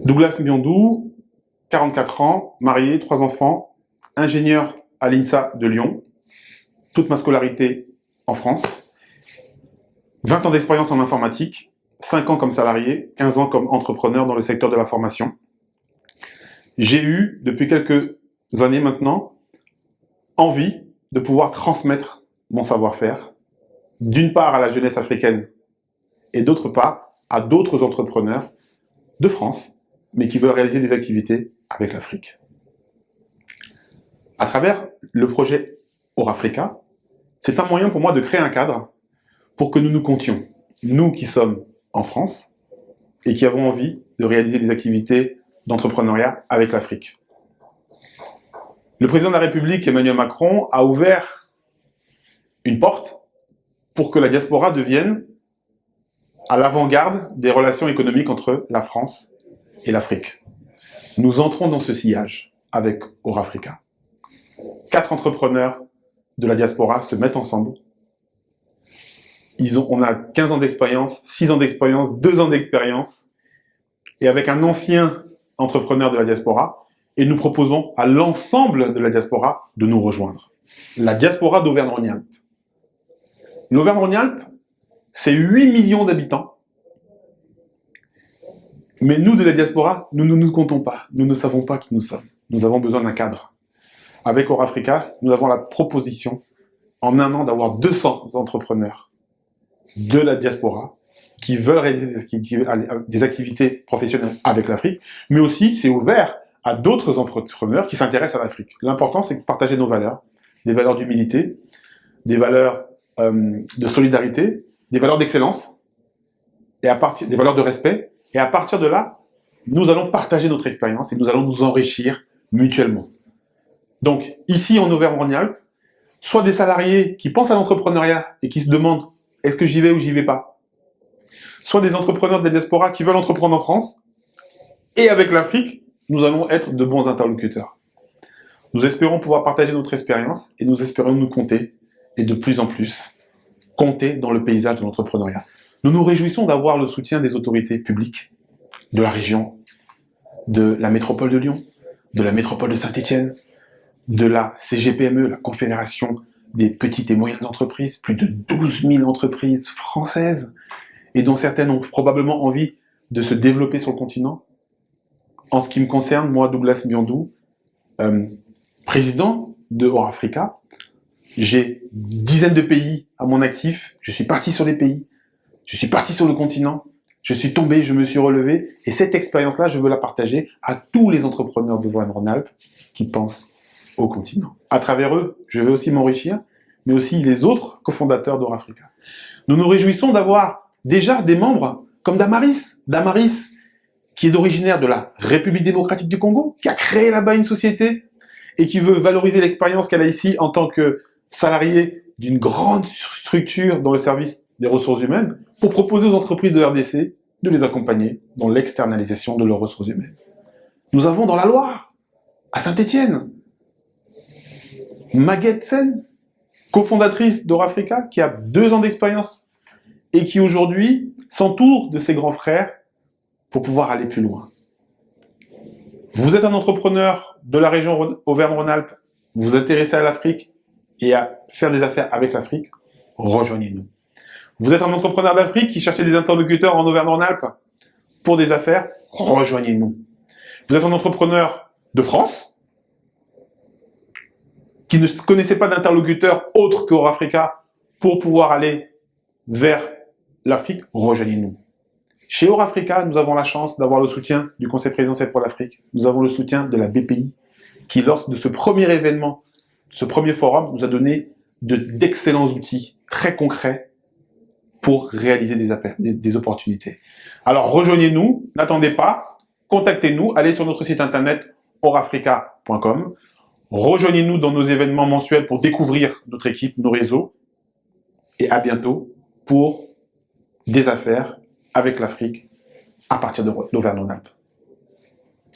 Douglas Mbiondou, 44 ans, marié, 3 enfants, ingénieur à l'INSA de Lyon, toute ma scolarité en France, 20 ans d'expérience en informatique, 5 ans comme salarié, 15 ans comme entrepreneur dans le secteur de la formation. J'ai eu, depuis quelques années maintenant, envie de pouvoir transmettre mon savoir-faire, d'une part à la jeunesse africaine et d'autre part à d'autres entrepreneurs de France, mais qui veulent réaliser des activités avec l'Afrique. À travers le projet Orafrica, c'est un moyen pour moi de créer un cadre pour que nous nous comptions, nous qui sommes en France et qui avons envie de réaliser des activités d'entrepreneuriat avec l'Afrique. Le président de la République, Emmanuel Macron, a ouvert une porte pour que la diaspora devienne à l'avant-garde des relations économiques entre la France et l'Afrique. Nous entrons dans ce sillage avec Orafrica. 4 entrepreneurs de la diaspora se mettent ensemble. On a 15 ans d'expérience, 6 ans d'expérience, 2 ans d'expérience, et avec un ancien entrepreneur de la diaspora, et nous proposons à l'ensemble de la diaspora de nous rejoindre. La diaspora d'Auvergne-Rhône-Alpes. L'Auvergne-Rhône-Alpes, c'est 8 millions d'habitants. Mais nous, de la diaspora, nous ne nous comptons pas. Nous ne savons pas qui nous sommes. Nous avons besoin d'un cadre. Avec Orafrica, nous avons la proposition, en un an, d'avoir 200 entrepreneurs de la diaspora qui veulent réaliser des activités professionnelles avec l'Afrique, mais aussi, c'est ouvert à d'autres entrepreneurs qui s'intéressent à l'Afrique. L'important, c'est de partager nos valeurs, des valeurs d'humilité, des valeurs de solidarité, des valeurs d'excellence, et des valeurs de respect. Et à partir de là, nous allons partager notre expérience et nous allons nous enrichir mutuellement. Donc, ici en Auvergne-Rhône-Alpes, soit des salariés qui pensent à l'entrepreneuriat et qui se demandent « est-ce que j'y vais ou j'y vais pas ?» Soit des entrepreneurs de la diaspora qui veulent entreprendre en France. Et avec l'Afrique, nous allons être de bons interlocuteurs. Nous espérons pouvoir partager notre expérience et nous espérons nous compter et de plus en plus compter dans le paysage de l'entrepreneuriat. Nous nous réjouissons d'avoir le soutien des autorités publiques de la région, de la métropole de Lyon, de la métropole de Saint-Étienne, de la CGPME, la Confédération des petites et moyennes entreprises, plus de 12 000 entreprises françaises, et dont certaines ont probablement envie de se développer sur le continent. En ce qui me concerne, moi, Douglas Mbiondou, président de Orafrica, j'ai dizaines de pays à mon actif, je suis parti sur les pays, je suis parti sur le continent, je suis tombé, je me suis relevé, et cette expérience-là, je veux la partager à tous les entrepreneurs d'Auvergne-Rhône-Alpes qui pensent au continent. À travers eux, je vais aussi m'enrichir, mais aussi les autres cofondateurs d'Orafrica. Nous nous réjouissons d'avoir déjà des membres comme Damaris. Damaris, qui est originaire de la République démocratique du Congo, qui a créé là-bas une société et qui veut valoriser l'expérience qu'elle a ici en tant que salariée d'une grande structure dans le service des ressources humaines pour proposer aux entreprises de RDC de les accompagner dans l'externalisation de leurs ressources humaines. Nous avons dans la Loire, à Saint-Étienne, Maguette Sen, cofondatrice d'Orafrica, qui a 2 ans d'expérience et qui aujourd'hui s'entoure de ses grands frères pour pouvoir aller plus loin. Vous êtes un entrepreneur de la région Auvergne-Rhône-Alpes, vous vous intéressez à l'Afrique et à faire des affaires avec l'Afrique, rejoignez-nous. Vous êtes un entrepreneur d'Afrique qui cherchait des interlocuteurs en Auvergne-Rhône-Alpes pour des affaires, rejoignez-nous. Vous êtes un entrepreneur de France qui ne connaissait pas d'interlocuteur autre qu'Orafrica pour pouvoir aller vers l'Afrique, rejoignez-nous. Chez Orafrica, nous avons la chance d'avoir le soutien du Conseil présidentiel pour l'Afrique. Nous avons le soutien de la BPI, qui, lors de ce premier événement, ce premier forum, nous a donné d'excellents outils très concrets pour réaliser des opportunités. Alors, rejoignez-nous, n'attendez pas, contactez-nous, allez sur notre site internet orafrica.com. Rejoignez-nous dans nos événements mensuels pour découvrir notre équipe, nos réseaux. Et à bientôt pour des affaires avec l'Afrique à partir d'Auvergne-Rhône-Alpes.